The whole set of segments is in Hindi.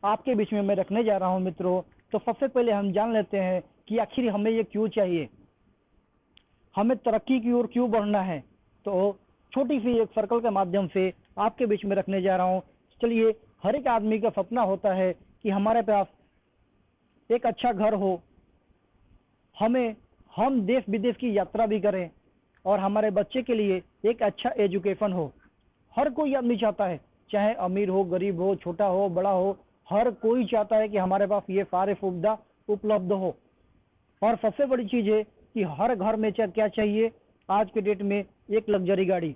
आपके बीच में मैं रखने जा रहा हूं मित्रों। तो सबसे पहले हम जान लेते हैं कि आखिर हमें ये क्यों चाहिए, हमें तरक्की की ओर क्यों बढ़ना है। तो छोटी सी एक सर्कल के माध्यम से आपके बीच में रखने जा रहा हूं। चलिए, हर एक आदमी का सपना होता है कि हमारे पास एक अच्छा घर हो, हम देश विदेश की यात्रा भी करें और हमारे बच्चे के लिए एक अच्छा एजुकेशन हो। हर कोई आदमी चाहता है, चाहे अमीर हो, गरीब हो, छोटा हो, बड़ा हो, हर कोई चाहता है कि हमारे पास ये सारे सुविधा उपलब्ध हो। और सबसे बड़ी चीज है कि हर घर में क्या चाहिए आज के डेट में, एक लग्जरी गाड़ी।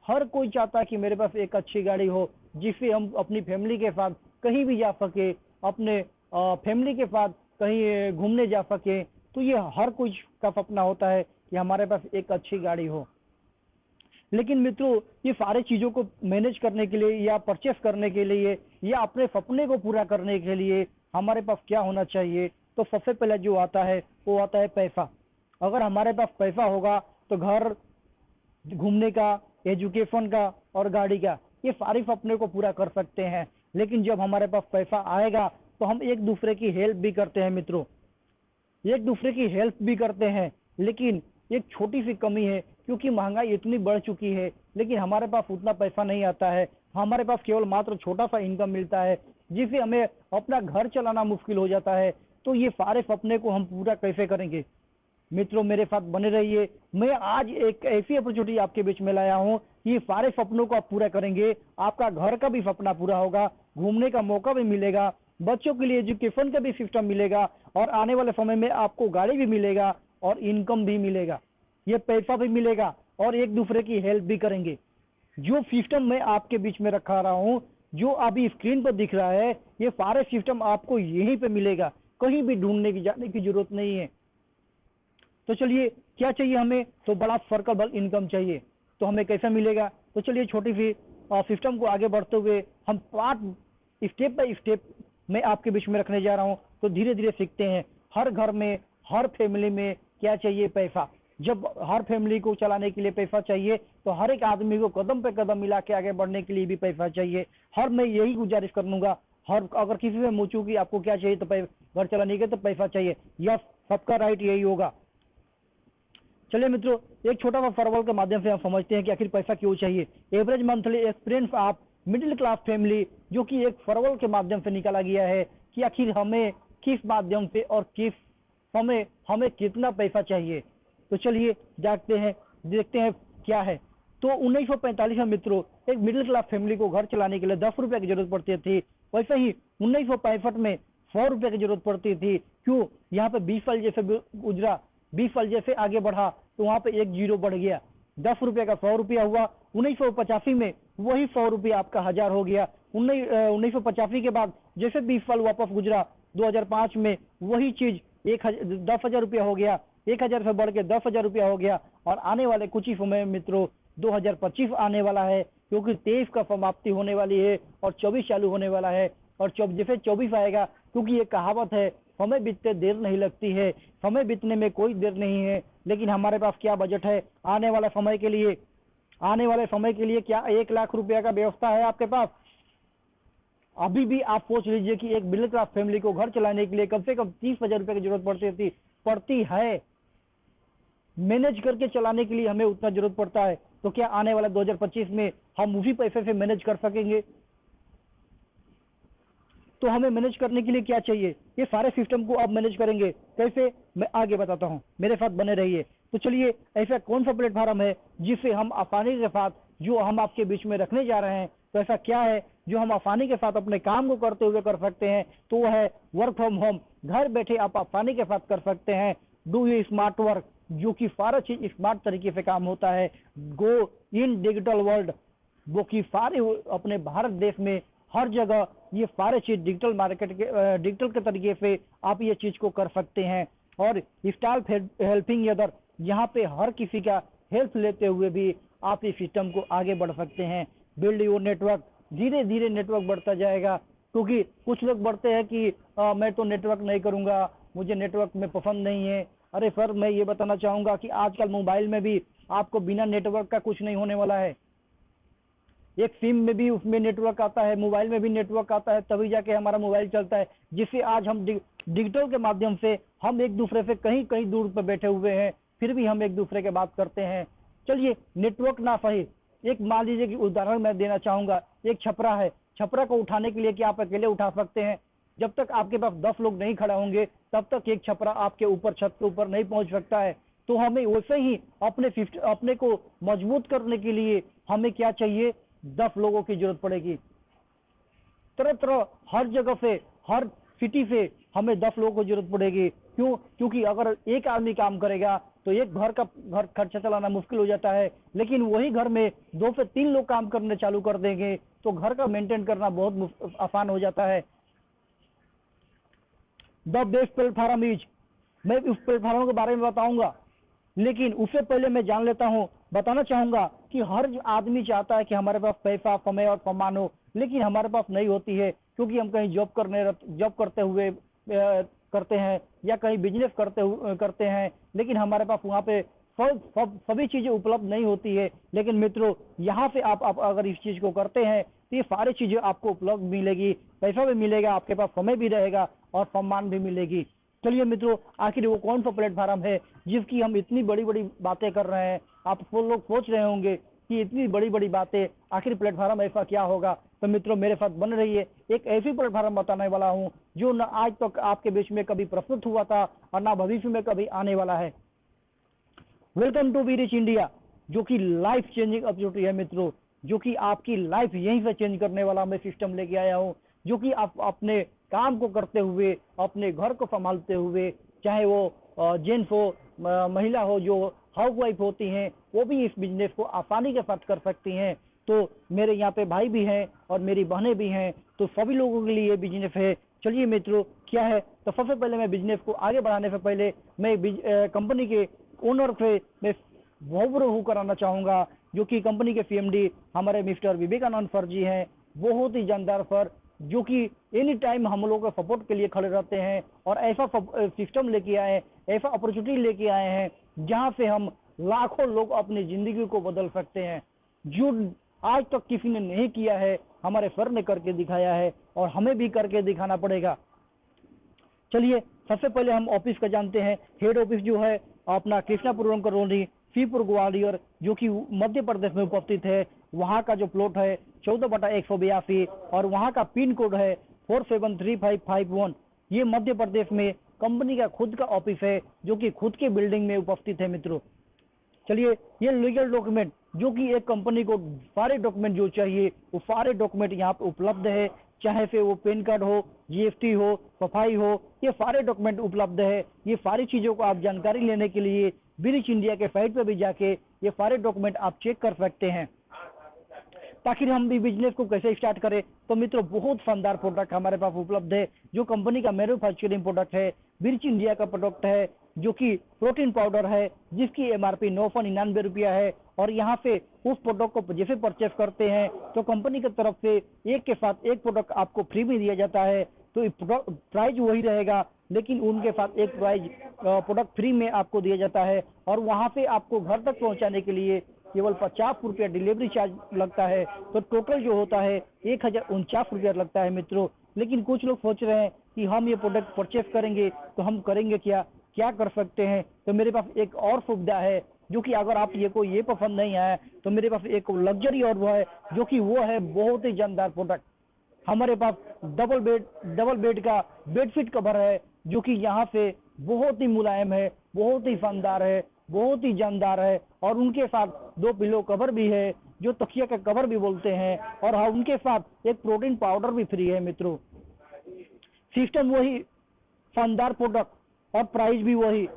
हर कोई चाहता है कि मेरे पास एक अच्छी गाड़ी हो जिससे हम अपनी फैमिली के साथ कहीं भी जा सके, अपने फैमिली के साथ कहीं घूमने जा सके। तो ये हर कोई का सपना होता है कि हमारे पास एक अच्छी गाड़ी हो। लेकिन मित्रों, ये सारे चीजों को मैनेज करने के लिए या परचेस करने के लिए या अपने सपने को पूरा करने के लिए हमारे पास क्या होना चाहिए? तो सबसे पहले जो आता है वो आता है पैसा। अगर हमारे पास पैसा होगा तो घर, घूमने का, एजुकेशन का और गाड़ी का, ये सारे सपने को पूरा कर सकते हैं। लेकिन जब हमारे पास पैसा आएगा तो हम एक दूसरे की हेल्प भी करते हैं मित्रों, एक दूसरे की हेल्प भी करते हैं। लेकिन एक छोटी सी कमी है, क्योंकि महंगाई इतनी बढ़ चुकी है लेकिन हमारे पास उतना पैसा नहीं आता है। हमारे पास केवल मात्र छोटा सा इनकम मिलता है जिससे हमें अपना घर चलाना मुश्किल हो जाता है। तो ये सारे सपने को हम पूरा कैसे करेंगे? मित्रों, मेरे साथ बने रहिए। मैं आज एक ऐसी अपॉर्चुनिटी आपके बीच में लाया हूँ, ये सारे सपनों को आप पूरा करेंगे। आपका घर का भी सपना पूरा होगा, घूमने का मौका भी मिलेगा, बच्चों के लिए एजुकेशन का भी सिस्टम मिलेगा और आने वाले समय में आपको गाड़ी भी मिलेगा और इनकम भी मिलेगा, ये पैसा भी मिलेगा और एक दूसरे की हेल्प भी करेंगे। जो सिस्टम मैं आपके बीच में रखा रहा हूँ, जो अभी स्क्रीन पर दिख रहा है, ये सारे सिस्टम आपको यहीं पे मिलेगा, कहीं भी ढूंढने की जाने की जरूरत नहीं है। तो चलिए, क्या चाहिए हमें? तो बड़ा सर्कल इनकम चाहिए। तो हमें कैसा मिलेगा? तो चलिए, छोटी सी सिस्टम को आगे बढ़ते हुए हम पार्ट, स्टेप बाय स्टेप मैं आपके बीच में रखने जा रहा हूं। तो धीरे धीरे सीखते हैं। हर घर में, हर फैमिली में क्या चाहिए? पैसा। जब हर फैमिली को चलाने के लिए पैसा चाहिए तो हर एक आदमी को कदम पे कदम मिला के आगे बढ़ने के लिए भी पैसा चाहिए। हर मैं यही गुजारिश करूंगा, हर अगर किसी से पूछूं कि आपको क्या चाहिए तो घर चलाने के तो पैसा चाहिए, या सबका राइट यही होगा। चलिए मित्रों, एक छोटा सा फॉर्मूला के माध्यम से हम समझते हैं कि आखिर पैसा क्यों चाहिए। Average monthly experience of middle class family, जो कि एक फॉर्मूला के माध्यम से निकाला गया है कि आखिर हमें किस माध्यम से और किस समय हमें कितना पैसा चाहिए। तो चलिए जागते हैं, देखते हैं क्या है। तो 1945 में मित्रों, एक मिडिल क्लास फैमिली को घर चलाने के लिए 10 रुपए की जरूरत पड़ती थी। वैसे ही 1965 में 100 रुपए की जरूरत पड़ती थी। क्यों? यहाँ पे 20 साल जैसे गुजरा, 20 साल जैसे आगे बढ़ा तो वहां पे एक जीरो बढ़ गया, 10 रुपए का 100 रुपया हुआ। 1985 में वही 100 रुपया आपका 1000 हो गया। 1985 के बाद जैसे 20 साल वापस गुजरा, 2005 में वही चीज 10,000 रुपया हो गया, 1000 से बढ़ के 10,000 रुपया हो गया। और आने वाले कुछ ही समय मित्रों 2025 आने वाला है, क्योंकि 23 का समाप्ति होने वाली है और 24 चालू होने वाला है। और जैसे 24 आएगा, क्योंकि ये कहावत है, समय बीतते देर नहीं लगती है, समय बीतने में कोई देर नहीं है। लेकिन हमारे पास क्या बजट है आने वाले समय के लिए? आने वाले समय के लिए क्या 1 लाख रुपया का व्यवस्था है आपके पास? अभी भी आप सोच लीजिए कि एक मिडिल क्लास फैमिली को घर चलाने के लिए कम से कम 30,000 रुपए की जरूरत पड़ती है। मैनेज करके चलाने के लिए हमें उतना जरूरत पड़ता है। तो क्या आने वाला 2025 में हम उसी पैसे से मैनेज कर सकेंगे? तो हमें मैनेज करने के लिए क्या चाहिए? ये सारे सिस्टम को आप मैनेज करेंगे कैसे, मैं आगे बताता हूं, मेरे साथ बने रहिए। तो चलिए, ऐसा कौन सा प्लेटफॉर्म है जिससे हम आसानी के साथ, जो हम आपके बीच में रखने जा रहे हैं, तो ऐसा क्या है जो हम आसानी के साथ अपने काम को करते हुए कर सकते हैं? तो वह है वर्क फ्रॉम होम। घर बैठे आप आसानी के साथ कर सकते हैं डू यू स्मार्ट वर्क, जो कि सारा चीज स्मार्ट तरीके से काम होता है। गो इन डिजिटल वर्ल्ड, वो कि सारे अपने भारत देश में हर जगह ये सारे चीज डिजिटल मार्केट के डिजिटल के तरीके से आप ये चीज को कर सकते हैं। और स्टाफ हेल्पिंग अदर, यहाँ पे हर किसी का हेल्प लेते हुए भी आप इस सिस्टम को आगे बढ़ सकते हैं। बिल्ड योर नेटवर्क, धीरे धीरे नेटवर्क बढ़ता जाएगा। क्योंकि कुछ लोग बढ़ते हैं कि मैं तो नेटवर्क नहीं करूंगा, मुझे नेटवर्क में पसंद नहीं है। अरे सर, मैं ये बताना चाहूंगा कि आजकल मोबाइल में भी आपको बिना नेटवर्क का कुछ नहीं होने वाला है। एक सिम में भी उसमें नेटवर्क आता है, मोबाइल में भी नेटवर्क आता है, तभी जाके हमारा मोबाइल चलता है, जिससे आज हम डिजिटल के माध्यम से हम एक दूसरे से कहीं कहीं दूर पर बैठे हुए हैं, फिर भी हम एक दूसरे के बात करते हैं। चलिए, नेटवर्क ना सही, एक मान लीजिए कि उदाहरण मैं देना चाहूंगा, एक छपरा है, छपरा को उठाने के लिए क्या आप अकेले उठा सकते हैं? जब तक आपके पास 10 लोग नहीं खड़े होंगे तब तक एक छपरा आपके ऊपर, छत के ऊपर नहीं पहुंच सकता है। तो हमें वैसे ही अपने को मजबूत करने के लिए हमें क्या चाहिए? 10 लोगों की जरूरत पड़ेगी। तरह तरह हर जगह से, हर सिटी से हमें 10 लोगों की जरूरत पड़ेगी। क्यों? क्योंकि अगर एक आदमी काम करेगा तो एक घर खर्चा चलाना मुश्किल हो जाता है, लेकिन वही घर में 2 से 3 लोग काम करने चालू कर देंगे तो घर का मेंटेन करना बहुत आसान हो जाता है। द बेस्ट प्लेटफॉर्म इज, मैं उस प्लेटफॉर्म के बारे में बताऊंगा, लेकिन उससे पहले मैं बताना चाहूंगा कि हर आदमी चाहता है कि हमारे पास पैसा, समय और सम्मान हो, लेकिन हमारे पास नहीं होती है, क्योंकि हम कहीं जॉब करते हुए करते हैं या कहीं बिजनेस करते हैं, लेकिन हमारे पास वहाँ पे सभी चीजें उपलब्ध नहीं होती है। लेकिन मित्रों, यहाँ से आप अगर इस चीज को करते हैं तो ये सारी चीजें आपको उपलब्ध मिलेगी, पैसा भी मिलेगा, आपके पास समय भी रहेगा और सम्मान भी मिलेगी। चलिए मित्रों, आखिर वो कौन सा प्लेटफॉर्म है जिसकी हम इतनी बड़ी बड़ी बातें कर रहे हैं? आप वो लोग सोच रहे होंगे कि इतनी बड़ी बड़ी बातें, आखिर प्लेटफॉर्म ऐसा क्या होगा? तो मित्रों, मेरे साथ बन रहिए, एक ऐसी प्लेटफॉर्म बताने वाला हूँ जो न आज तक आपके बीच में कभी प्रस्तुत हुआ था और ना भविष्य में कभी आने वाला है। Welcome to we reach India, जो कि लाइफ चेंजिंग अपॉर्चुनिटी है मित्रों, जो कि आपकी लाइफ यहीं से चेंज करने वाला मैं सिस्टम लेके आया हूँ, जो कि आप अपने काम को करते हुए, अपने घर को संभालते हुए, चाहे वो जेंट्स हो, महिला हो, जो हाउस वाइफ होती हैं, वो भी इस बिजनेस को आसानी के साथ कर सकती हैं। तो मेरे यहाँ पे भाई भी हैं और मेरी बहनें भी हैं, तो सभी लोगों के लिए बिजनेस है। चलिए मित्रों, क्या है? तो सबसे पहले मैं बिजनेस को आगे बढ़ाने से पहले मैं कंपनी के ओनर से मैं रूबरू कराना चाहूंगा, जो कि कंपनी के सीएमडी हमारे मिस्टर विवेकानंद सर जी हैं। बहुत ही जानदार सर, जो कि एनी टाइम हम लोगों के सपोर्ट के लिए खड़े रहते हैं और ऐसा सिस्टम लेके आए, ऐसा अपॉर्चुनिटी लेके आए हैं जहां से हम लाखों लोग अपनी जिंदगी को बदल सकते हैं। जो आज तक किसी ने नहीं किया है, हमारे सर ने करके दिखाया है और हमें भी करके दिखाना पड़ेगा। चलिए, सबसे पहले हम ऑफिस का जानते हैं। हेड ऑफिस जो है अपना कृष्णापुरम कॉलोनी, सीपुर, ग्वालियर, जो कि मध्य प्रदेश में उपस्थित है। वहाँ का जो प्लॉट है 14/182 और वहाँ का पिन कोड है 473551। ये मध्य प्रदेश में कंपनी का खुद का ऑफिस है, जो कि खुद के बिल्डिंग में उपस्थित है मित्रों। चलिए, ये लीगल डॉक्यूमेंट, जो कि एक कंपनी को सारे डॉक्यूमेंट जो चाहिए वो सारे डॉक्यूमेंट यहाँ पे उपलब्ध है, चाहे फिर वो पैन कार्ड हो, जीएसटी हो, सफाई हो, ये सारे डॉक्यूमेंट उपलब्ध है। ये सारी चीजों को आप जानकारी लेने के लिए ब्रिच इंडिया के साइट पर भी जाके ये सारे डॉक्यूमेंट आप चेक कर सकते हैं। ताकि हम भी बिजनेस को कैसे स्टार्ट करें, तो मित्रों बहुत शानदार प्रोडक्ट हमारे पास उपलब्ध है, जो कंपनी का मैन्युफैक्चरिंग प्रोडक्ट है, ब्रिच इंडिया का प्रोडक्ट है, जो कि प्रोटीन पाउडर है, जिसकी एमआरपी 999 रुपया है। और यहाँ पे उस प्रोडक्ट को जैसे परचेस करते हैं तो कंपनी की तरफ से एक के साथ एक प्रोडक्ट आपको फ्री में दिया जाता है। तो प्राइस वही रहेगा, लेकिन उनके साथ एक प्राइस प्रोडक्ट फ्री में आपको दिया जाता है। और वहाँ पे आपको घर तक पहुँचाने के लिए केवल 50 रुपया डिलीवरी चार्ज लगता है। तो टोटल जो होता है 1049 रुपया लगता है मित्रों। लेकिन कुछ लोग सोच रहे हैं कि हम ये प्रोडक्ट परचेस करेंगे तो हम करेंगे क्या कर सकते हैं? तो मेरे पास एक और सुविधा है, जो कि अगर आप ये पसंद नहीं आया तो मेरे पास एक लग्जरी और वो है, जो कि वो है बहुत ही जानदार प्रोडक्ट। हमारे पास डबल बेड का बेडशीट कवर है, जो कि यहाँ से बहुत ही मुलायम है, बहुत ही शानदार है, बहुत ही जानदार है। और उनके साथ 2 पिलो कवर भी है, जो तकिया का कवर भी बोलते हैं। और हाँ, उनके साथ एक प्रोटीन पाउडर भी फ्री है मित्रों। सिस्टम वही, शानदार प्रोडक्ट और प्राइस भी वही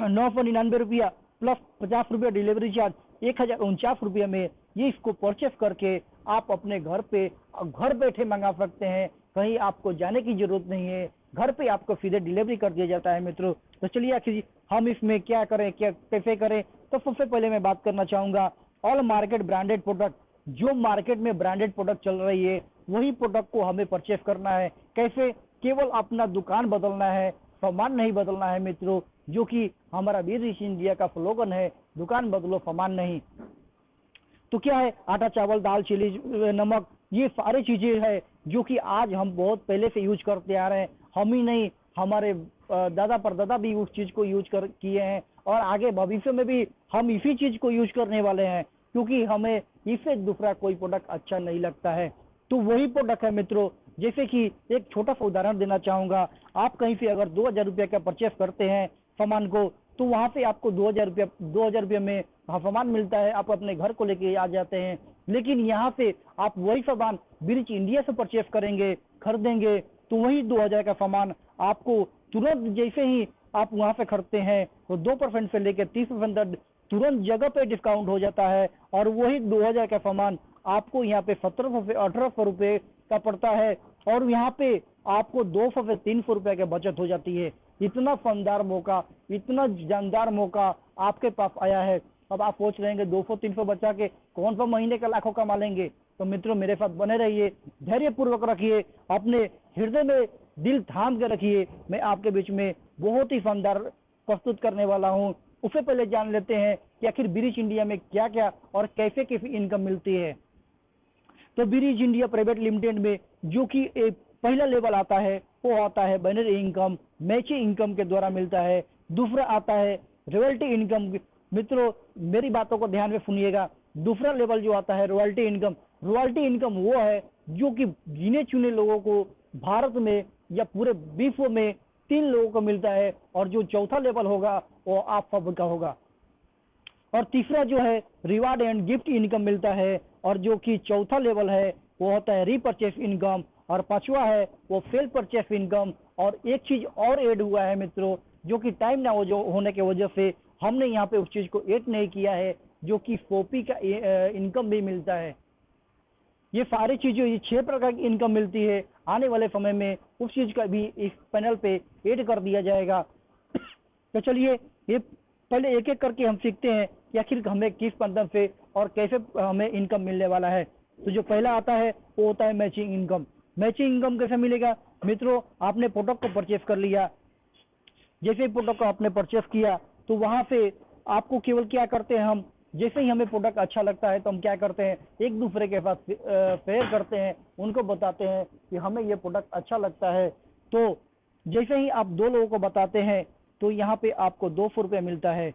999 रुपया प्लस 50 रुपया डिलीवरी चार्ज, 1049 रुपया में ये इसको परचेस करके आप अपने घर बैठे मंगा सकते हैं। कहीं आपको जाने की जरूरत नहीं है, घर पे आपको सीधे डिलीवरी कर दिया जाता है मित्रों। तो चलिए आखिर हम इसमें क्या करें, क्या कैसे करें? तो सबसे पहले मैं बात करना चाहूंगा ऑल मार्केट ब्रांडेड प्रोडक्ट। जो मार्केट में ब्रांडेड प्रोडक्ट चल रही है वही प्रोडक्ट को हमें परचेस करना है। कैसे? केवल अपना दुकान बदलना है, सामान नहीं बदलना है मित्रों, जो कि हमारा वी रिच इंडिया का स्लोगन है, दुकान बदलो सामान नहीं। तो क्या है, आटा चावल दाल चीनी नमक, ये सारी चीजें है जो कि आज हम बहुत पहले से यूज करते आ रहे हैं। हम ही नहीं, हमारे दादा परदादा भी उस चीज को यूज कर किए हैं, और आगे भविष्य में भी हम इसी चीज को यूज करने वाले हैं, क्योंकि हमें इससे दूसरा कोई प्रोडक्ट अच्छा नहीं लगता है। तो वही प्रोडक्ट है मित्रों, जैसे कि एक छोटा सा उदाहरण देना चाहूंगा। आप कहीं से अगर 2000 रुपये का परचेस करते हैं सामान को, तो वहां से आपको 2000 रुपये में सामान मिलता है, आप अपने घर को लेके आ जाते हैं। लेकिन यहाँ से आप वही सामान ब्रिज इंडिया से परचेस करेंगे, खरीदेंगे, तो वही 2000 का सामान आपको तुरंत जैसे ही आप वहां से खरीदते हैं तो 2% से लेकर 30% तक तुरंत जगह पे डिस्काउंट हो जाता है, और वही 2000 का सामान आपको यहाँ पे 1700 से 1800 रुपये का पड़ता है, और यहाँ पे आपको 200 से 300 रुपये की बचत हो जाती है। इतना शानदार मौका, इतना जानदार मौका आपके पास आया है। अब आप सोच रहे हैं 200-300 बचा के कौन सा महीने का लाखों कमा लेंगे। तो मित्रों मेरे साथ बने रहिए, धैर्य पूर्वक रखिए, अपने हृदय में दिल थाम के रखिए। मैं आपके बीच में बहुत ही शानदार प्रस्तुत करने वाला हूँ। उससे पहले जान लेते हैं कि आखिर ब्रिज इंडिया में क्या क्या और कैसे कैसे इनकम मिलती है। तो ब्रिज इंडिया प्राइवेट लिमिटेड में जो कि एक पहला लेवल आता है वो आता है बाइनरी इनकम, मैचिंग इनकम के द्वारा मिलता है। दूसरा आता है रॉयल्टी इनकम। मित्रों मेरी बातों को ध्यान में सुनिएगा। दूसरा लेवल जो आता है रॉयल्टी इनकम, रॉयल्टी इनकम वो है जो कि गिने चुने लोगों को भारत में या पूरे विश्व में 3 लोगों को मिलता है, और जो चौथा लेवल होगा वो आप सबका होगा। और तीसरा जो है रिवार्ड एंड गिफ्ट इनकम मिलता है, और जो कि चौथा लेवल है वो होता है रीपरचेस इनकम, और पांचवा है वो सेल परचेस इनकम। और एक चीज और ऐड हुआ है मित्रों, जो कि टाइम ना होने की वजह से हमने यहाँ पे उस चीज को ऐड नहीं किया है, जो कि फोपी का इनकम भी मिलता है। ये सारी चीजें, ये 6 प्रकार की इनकम मिलती है। आने वाले समय में उस चीज का भी इस पैनल पे ऐड कर दिया जाएगा। तो चलिए ये पहले एक एक करके हम सीखते हैं कि आखिर हमें किस माध्यम से और कैसे हमें इनकम मिलने वाला है। तो जो पहला आता है वो होता है मैचिंग इनकम। मैचिंग इनकम कैसे मिलेगा मित्रों, आपने प्रोडक्ट को परचेस कर लिया, जैसे ही प्रोडक्ट को आपने परचेस किया तो वहां से आपको केवल क्या करते हैं, हम जैसे ही हमें प्रोडक्ट अच्छा लगता है तो हम क्या करते हैं, एक दूसरे के साथ शेयर करते हैं, उनको बताते हैं कि हमें ये प्रोडक्ट अच्छा लगता है। तो जैसे ही आप 2 लोगों को बताते हैं तो यहाँ पे आपको 200 रुपये मिलता है।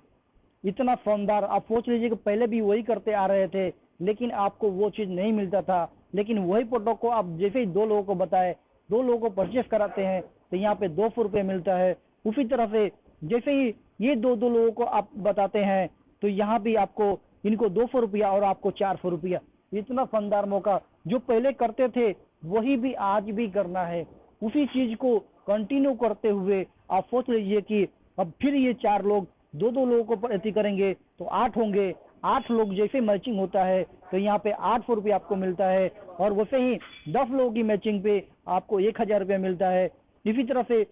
इतना शानदार, आप सोच लीजिए कि पहले भी वही करते आ रहे थे लेकिन आपको वो चीज नहीं मिलता था, लेकिन वही प्रोडक्ट को आप जैसे ही 2 लोगों को बताए, 2 लोगों को परचेस कराते हैं तो यहाँ पे 200 रुपये मिलता है। उसी तरह से जैसे ही ये 2 लोगों को आप बताते हैं तो यहाँ भी आपको इनको 200 रुपया और आपको 400 रुपया। इतना शानदार मौका, जो पहले करते थे वही भी आज भी करना है। उसी चीज को कंटिन्यू करते हुए आप सोच लीजिए कि अब फिर ये 4 लोग 2 लोगों को प्रति करेंगे तो 8 होंगे। 8 लोग जैसे मैचिंग होता है तो यहाँ पे 800 रुपये आपको मिलता है, और वैसे ही 10 लोगों की मैचिंग पे आपको 1000 रुपये मिलता है। इसी तरह से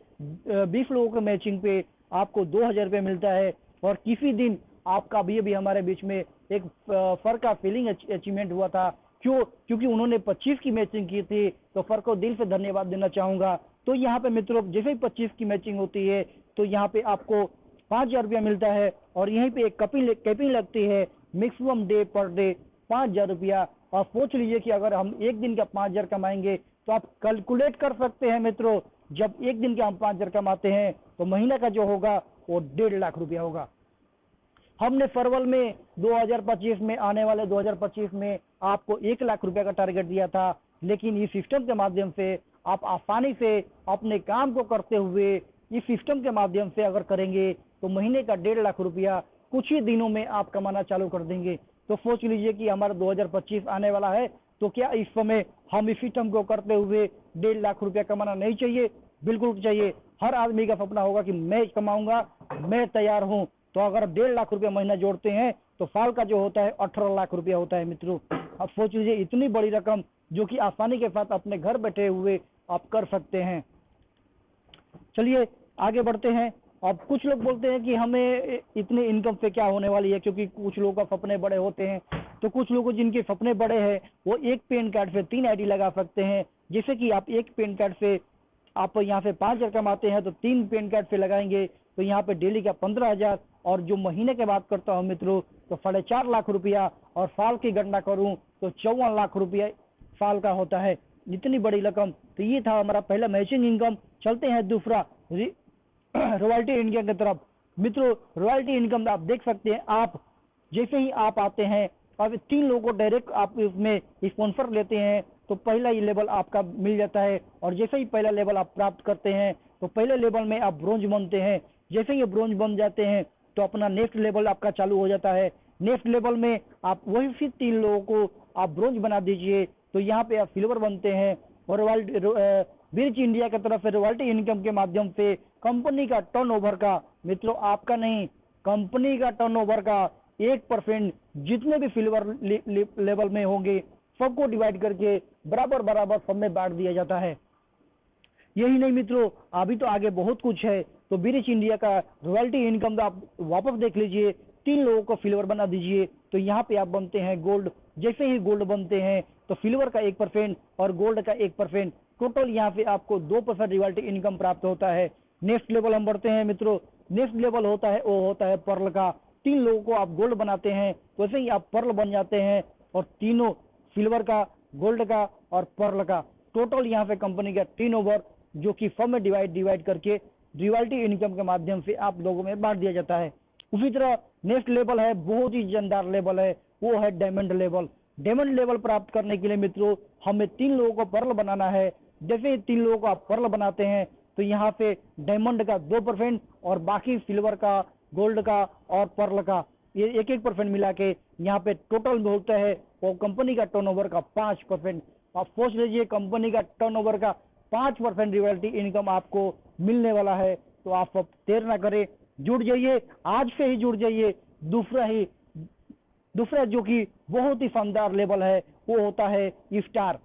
20 लोगों के मैचिंग पे आपको 2000 रुपये मिलता है। और किसी दिन आपका भी हमारे बीच में एक फर का फीलिंग अचीवमेंट हुआ था, क्योंकि उन्होंने 25 की मैचिंग की थी, तो फर को दिल से धन्यवाद देना चाहूंगा। तो यहाँ पे मित्रों जैसे ही 25 की मैचिंग होती है तो यहाँ पे आपको 5000 रुपया मिलता है, और यहीं पे एक कैपिंग लगती है, मैक्सिमम डे पर डे 5000 रुपया। और सोच लीजिए कि अगर हम एक दिन का 5000 कमाएंगे तो आप कैलकुलेट कर सकते हैं मित्रों, जब एक दिन का हम 5000 कमाते हैं तो महीना का जो होगा वो 1.5 लाख रुपया होगा। हमने फरवरी में 2025 में आने वाले 2025 में आपको 1 लाख रुपया का टारगेट दिया था, लेकिन इस सिस्टम के माध्यम से आप आसानी से अपने काम को करते हुए इस सिस्टम के माध्यम से अगर करेंगे तो महीने का 1.5 लाख रुपया कुछ ही दिनों में आप कमाना चालू कर देंगे। तो सोच लीजिए कि हमारा 2025 आने वाला है, तो क्या इस समय हम इस सिस्टम को करते हुए 1.5 लाख रुपया कमाना नहीं चाहिए? बिल्कुल चाहिए। हर आदमी का सपना होगा कि मैं कमाऊंगा, मैं तैयार हूं। तो अगर 1.5 लाख रुपया महीना जोड़ते हैं तो साल का जो होता है 18 लाख रुपया होता है मित्रों। अब सोच लीजिए इतनी बड़ी रकम जो कि आसानी के साथ अपने घर बैठे हुए आप कर सकते हैं। चलिए आगे बढ़ते हैं। अब कुछ लोग बोलते हैं कि हमें इतने इनकम से क्या होने वाली है, क्योंकि कुछ लोगों का सपने बड़े होते हैं। तो कुछ लोगों जिनके सपने बड़े हैं वो एक पैन कार्ड से 3 आईडी लगा सकते हैं। जैसे कि आप एक पैन कार्ड से आप यहाँ से 5000 कमाते हैं तो 3 पैन कार्ड से लगाएंगे तो यहाँ पे डेली का 15,000, और जो महीने की बात करता हूँ मित्रों तो 4.5 लाख रुपया, और साल की गणना करूँ तो 54 लाख रुपया साल का होता है। इतनी बड़ी रकम। तो ये था हमारा पहला मैचिंग इनकम। चलते हैं दूसरा रॉयल्टी इनकम की तरफ। मित्रों रॉयल्टी इनकम आप देख सकते हैं, आप जैसे ही आप आते हैं, अब 3 लोगों को डायरेक्ट आप इसमें स्पॉन्सर लेते हैं तो पहला ही लेवल आपका मिल जाता है, और जैसे ही पहला लेवल आप प्राप्त करते हैं तो पहले लेवल में आप ब्रोंज बनते हैं। जैसे ही ब्रोंज बन जाते हैं तो अपना नेक्स्ट लेवल आपका चालू हो जाता है। नेक्स्ट लेवल में आप वही फिर 3 लोगों को आप ब्रोंज बना दीजिए तो यहाँ पे आप सिल्वर बनते हैं। और ब्रिज इंडिया की तरफ से रॉयल्टी इनकम के माध्यम से कंपनी का टर्नओवर का, मित्रों आपका नहीं, कंपनी का टर्नओवर का 1% जितने भी सिल्वर लेवल में होंगे सबको डिवाइड करके बराबर बराबर सब में बांट दिया जाता है। यही नहीं मित्रों, अभी तो आगे बहुत कुछ है। तो ब्रिज इंडिया का रॉयल्टी इनकम आप वापस देख लीजिए। 3 लोगों को सिल्वर बना दीजिए तो यहाँ पे आप बनते हैं गोल्ड। जैसे ही गोल्ड बनते हैं तो सिल्वर का 1% और गोल्ड का 1%, टोटल यहाँ पे आपको 2% रॉयल्टी इनकम प्राप्त होता है। नेक्स्ट लेवल हम बढ़ते हैं मित्रों। नेक्स्ट लेवल होता है वो होता है पर्ल का। 3 लोगों को आप गोल्ड बनाते हैं तो वैसे ही आप पर्ल बन जाते हैं, और तीनों सिल्वर का, गोल्ड का और पर्ल का, टोटल यहाँ पे कंपनी का टर्नओवर जो कि फर्म में डिवाइड करके रॉयल्टी इनकम के माध्यम से आप लोगों में बांट दिया जाता है। उसी तरह नेक्स्ट लेवल है, बहुत ही जानदार लेवल है, वो है डायमंड लेवल। डायमंड लेवल प्राप्त करने के लिए मित्रों हमें 3 लोगों को पर्ल बनाना है। जैसे ही 3 लोगों को आप पर्ल बनाते हैं तो यहाँ पे डायमंड का 2% और बाकी सिल्वर का, गोल्ड का और पर्ल का ये 1% मिला के यहाँ पे टोटल होता है वो कंपनी का टर्नओवर का 5%। आप सोच लीजिए कंपनी का टर्नओवर का 5% रॉयल्टी इनकम आपको मिलने वाला है। तो आप अब देर ना करें, जुड़ जाइए, आज से ही जुड़ जाइए। दूसरा जो कि बहुत ही शानदार लेवल है वो होता है स्टार।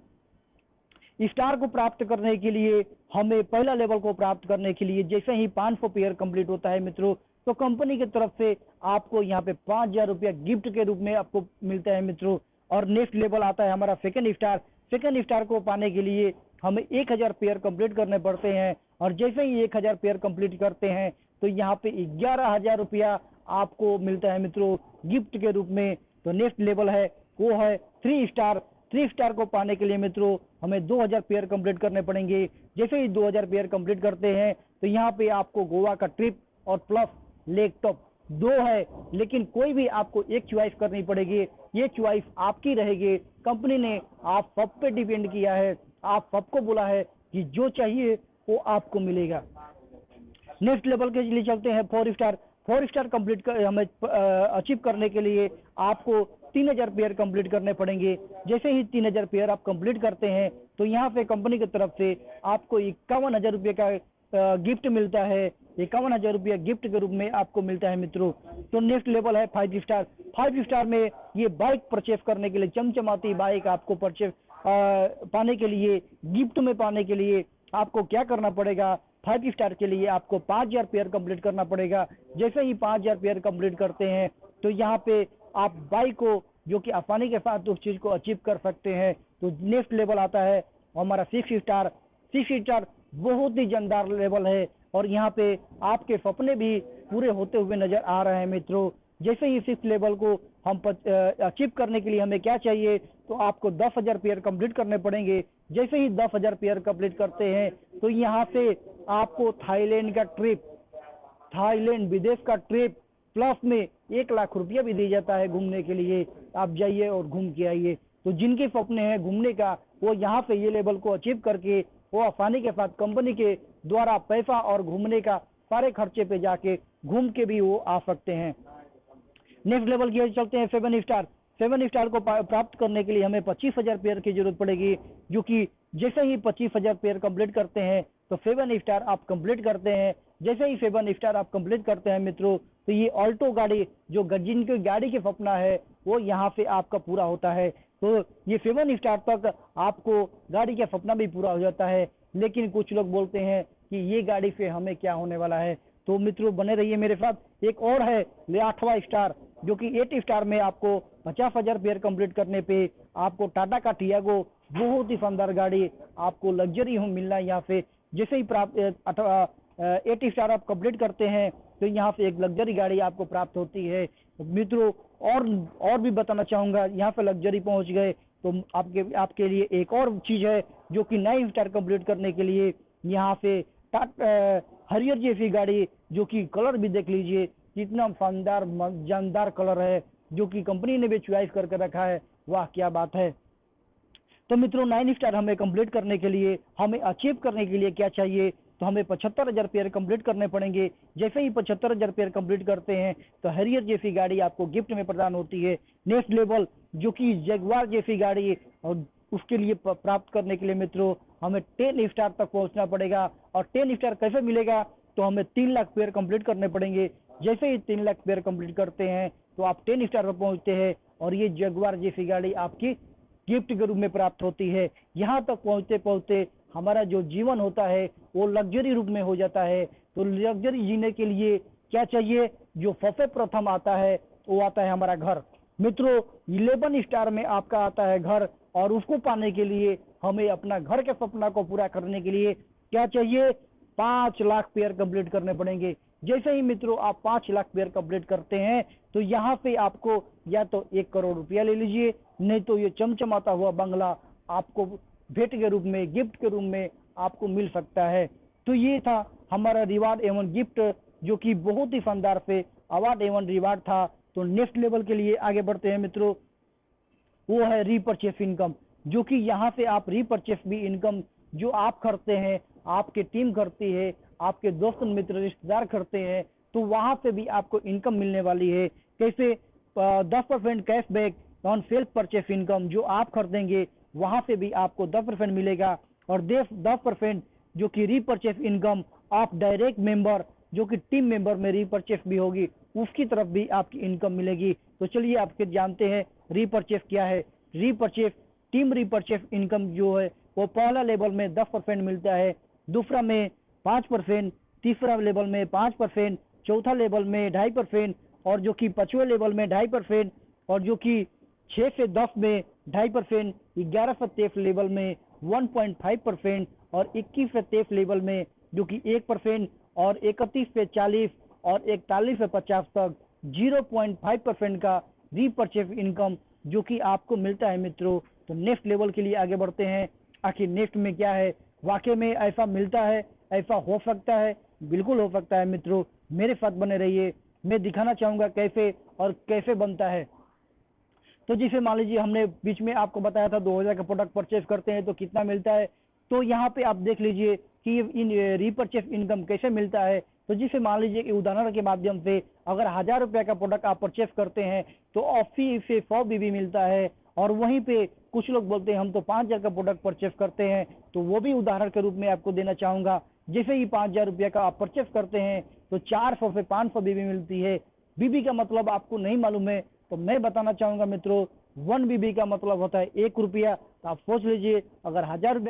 स्टार को प्राप्त करने के लिए हमें पहला लेवल को प्राप्त करने के लिए जैसे ही 500 पेयर कंप्लीट होता है मित्रों तो कंपनी की तरफ से आपको यहाँ पे 5,000 रुपया गिफ्ट के रूप में आपको मिलता है मित्रों। और नेक्स्ट लेवल आता है हमारा सेकंड स्टार। सेकंड स्टार को पाने के लिए हमें 1,000 पेयर कंप्लीट करने पड़ते हैं, और जैसे ही 1,000 पेयर कंप्लीट करते हैं तो यहाँ पे 11,000 रुपया आपको मिलता है मित्रों गिफ्ट के रूप में। तो नेक्स्ट लेवल है वो है 3 स्टार। 3 स्टार को पाने के लिए मित्रों हमें 2,000 पेयर कंप्लीट करने पड़ेंगे। जैसे ही 2,000 पेयर कंप्लीट करते हैं तो यहाँ पे आपको गोवा का ट्रिप और प्लस लेक टॉप 2 है, लेकिन कोई भी आपको एक चॉइस करनी पड़ेगी। ये चॉइस आपकी रहेगी। कंपनी ने आप सब पे डिपेंड किया है, आप सबको बोला है कि जो चाहिए वो आपको मिलेगा। नेक्स्ट लेवल के लिए चलते हैं 4 स्टार। 4 स्टार कंप्लीट कर हमें अचीव करने के लिए आपको 3,000 पेयर कंप्लीट करने पड़ेंगे। जैसे ही 3,000 पेयर आप कंप्लीट करते हैं तो यहाँ पे कंपनी की तरफ से आपको 51,000 रुपये का गिफ्ट मिलता है। 51,000 रुपया गिफ्ट के रूप में आपको मिलता है मित्रों। तो नेक्स्ट लेवल है 5 स्टार। 5 स्टार में ये बाइक परचेस करने के लिए, चमचमाती बाइक आपको परचेस पाने के लिए, गिफ्ट में पाने के लिए आपको क्या करना पड़ेगा? 5 स्टार के लिए आपको 5,000 पेयर कंप्लीट करना पड़ेगा। जैसे ही 5,000 पेयर कंप्लीट करते हैं तो यहाँ पे आप बाइक को जो कि आसानी के साथ उस चीज को अचीव कर सकते हैं। तो नेक्स्ट लेवल आता है हमारा 6 स्टार। 6 स्टार बहुत ही जानदार लेवल है, और यहाँ पे आपके सपने भी पूरे होते हुए नजर आ रहे हैं मित्रों। जैसे ही 6 लेवल को हम अचीव करने के लिए हमें क्या चाहिए, तो आपको 10,000 पेयर कंप्लीट करने पड़ेंगे। जैसे ही 10,000 पेयर कंप्लीट करते हैं तो यहाँ से आपको थाईलैंड का ट्रिप, थाईलैंड विदेश का ट्रिप प्लस में 1 लाख रुपया भी दिया जाता है घूमने के लिए। आप जाइए और घूम के आइए। तो जिनके सपने हैं घूमने का, वो यहाँ पे ये लेवल को अचीव करके वो आसानी के साथ कंपनी के द्वारा पैसा और घूमने का सारे खर्चे पे जाके घूम के भी वो आ सकते हैं। नेक्स्ट लेवल की चलते हैं 7 स्टार। 7 स्टार को प्राप्त करने के लिए हमें 25,000 पेयर की जरूरत पड़ेगी, जो कि जैसे ही 25,000 पेयर कंप्लीट करते हैं तो 7 स्टार आप कंप्लीट करते हैं। जैसे ही 7 स्टार आप कंप्लीट करते हैं मित्रों तो ये ऑल्टो गाड़ी जो जिनकी गाड़ी के सपना है वो यहाँ से आपका पूरा होता है। तो ये 7 स्टार तक आपको गाड़ी का सपना भी पूरा हो जाता है। लेकिन कुछ लोग बोलते हैं कि ये गाड़ी से हमें क्या होने वाला है। तो मित्रों बने रहिए मेरे साथ। एक और है 8वां स्टार, जो कि 8 स्टार में आपको 50,000 पेयर कंप्लीट करने पे आपको टाटा का टियागो बहुत ही शानदार गाड़ी आपको लग्जरी होम मिलना है यहाँ से। जैसे ही 80 स्टार आप कंप्लीट करते हैं तो यहाँ पे एक लग्जरी गाड़ी आपको प्राप्त होती है मित्रों। और भी बताना चाहूंगा, यहाँ पे लग्जरी पहुंच गए तो आपके लिए एक और चीज है जो कि 9 स्टार कंप्लीट करने के लिए यहाँ पे हरियर जैसी गाड़ी, जो कि कलर भी देख लीजिए कितना शानदार जानदार कलर है, जो कि कंपनी ने भी चॉइस करके रखा है। वाह क्या बात है। तो मित्रों 9 स्टार हमें कंप्लीट करने के लिए, हमें अचीव करने के लिए क्या चाहिए, तो हमें 75,000 पेयर कंप्लीट करने पड़ेंगे। जैसे ही 75,000 पेयर कंप्लीट करते हैं तो हैरियर जैसी गाड़ी आपको गिफ्ट में प्रदान होती है। नेक्स्ट लेवल जो कि जगुआर जैसी गाड़ी, और उसके लिए प्राप्त करने के लिए मित्रों हमें 10 स्टार तक पहुंचना पड़ेगा। और 10 स्टार कैसे मिलेगा, तो हमें 3 लाख पेयर कंप्लीट करने पड़ेंगे। जैसे ही 3 लाख पेयर कंप्लीट करते हैं तो आप 10 स्टार पर पहुंचते हैं और ये जगुआर जैसी गाड़ी आपकी गिफ्ट के रूप में प्राप्त होती है। यहाँ तक पहुंचते पहुंचते हमारा जो जीवन होता है वो लग्जरी रूप में हो जाता है। तो लग्जरी जीने के लिए क्या चाहिए, जो सबसे प्रथम आता है वो आता है हमारा घर। मित्रों 11 स्टार में आपका आता है घर, और उसको पाने के लिए हमें अपना घर के सपना को पूरा करने के लिए क्या चाहिए, 5 लाख पेयर कंप्लीट करने पड़ेंगे। जैसे ही मित्रों आप 5 लाख पेयर कंप्लीट करते हैं तो यहाँ पे आपको या तो 1 करोड़ रुपया ले लीजिए, नहीं तो ये चमचमाता हुआ बंगला आपको भेंट के रूप में, गिफ्ट के रूप में आपको मिल सकता है। तो ये था हमारा रिवार्ड एवं गिफ्ट, जो कि बहुत ही शानदार से अवार्ड एवं रिवार्ड था। तो नेक्स्ट लेवल के लिए आगे बढ़ते हैं मित्रों, वो है रीपरचेस इनकम, जो कि यहाँ से आप रीपरचेस भी इनकम जो आप करते हैं, आपके टीम करती है, आपके दोस्त मित्र रिश्तेदार करते हैं, तो वहां से भी आपको इनकम मिलने वाली है। कैसे, 10% cashback on self purchase income, जो आप खरीदेंगे वहां से भी आपको 10% मिलेगा। और 10% जो कि रीपरचेस इनकम ऑफ डायरेक्ट मेंबर, जो कि टीम मेंबर में रीपरचेस भी होगी, उसकी तरफ भी आपकी इनकम मिलेगी। तो चलिए आप फिर जानते हैं रीपरचेस क्या है। रीपरचेस, टीम रीपरचेस इनकम जो है वो पहला लेवल में 10% मिलता है, दूसरा में 5%, तीसरा लेवल में 5%, चौथा लेवल में 2.5%, और जो कि 5वें लेवल में 2.5%, और जो कि 6 से 10 में 2.5%, 11 से 23 लेवल में 1.5%, और 21 से 23 लेवल में जो कि 1%, और 31 से 40 और 41 से 50 तक 0.5% का रीपरचेस इनकम जो कि आपको मिलता है मित्रों। तो नेक्स्ट लेवल के लिए आगे बढ़ते हैं, आखिर नेक्स्ट में क्या है, वाकई में ऐसा मिलता है, ऐसा हो सकता है, बिल्कुल हो सकता है मित्रों। मेरे साथ बने रहिए, मैं दिखाना चाहूंगा कैसे और कैसे बनता है। तो जैसे मान लीजिए हमने बीच में आपको बताया था 2000 का प्रोडक्ट परचेज करते हैं तो कितना मिलता है। तो यहाँ पे आप देख लीजिए कि इन रीपरचेस इनकम कैसे मिलता है। तो जिसे मान लीजिए कि उदाहरण के माध्यम से अगर 1000 रुपये का प्रोडक्ट आप परचेस करते हैं तो 80 से 100 बीबी मिलता है। और वहीं पे कुछ लोग बोलते हैं हम तो 5000 का प्रोडक्ट परचेस करते हैं, तो वो भी उदाहरण के रूप में आपको देना चाहूंगा। जैसे ही 5000 रुपये का आप परचेस करते हैं तो 400 से 500 बीबी मिलती है। बीबी का मतलब आपको नहीं मालूम है तो मैं बताना चाहूंगा मित्रों, 1 बीबी का मतलब होता है 1 रुपया। तो आप सोच लीजिए अगर 1000 रुपये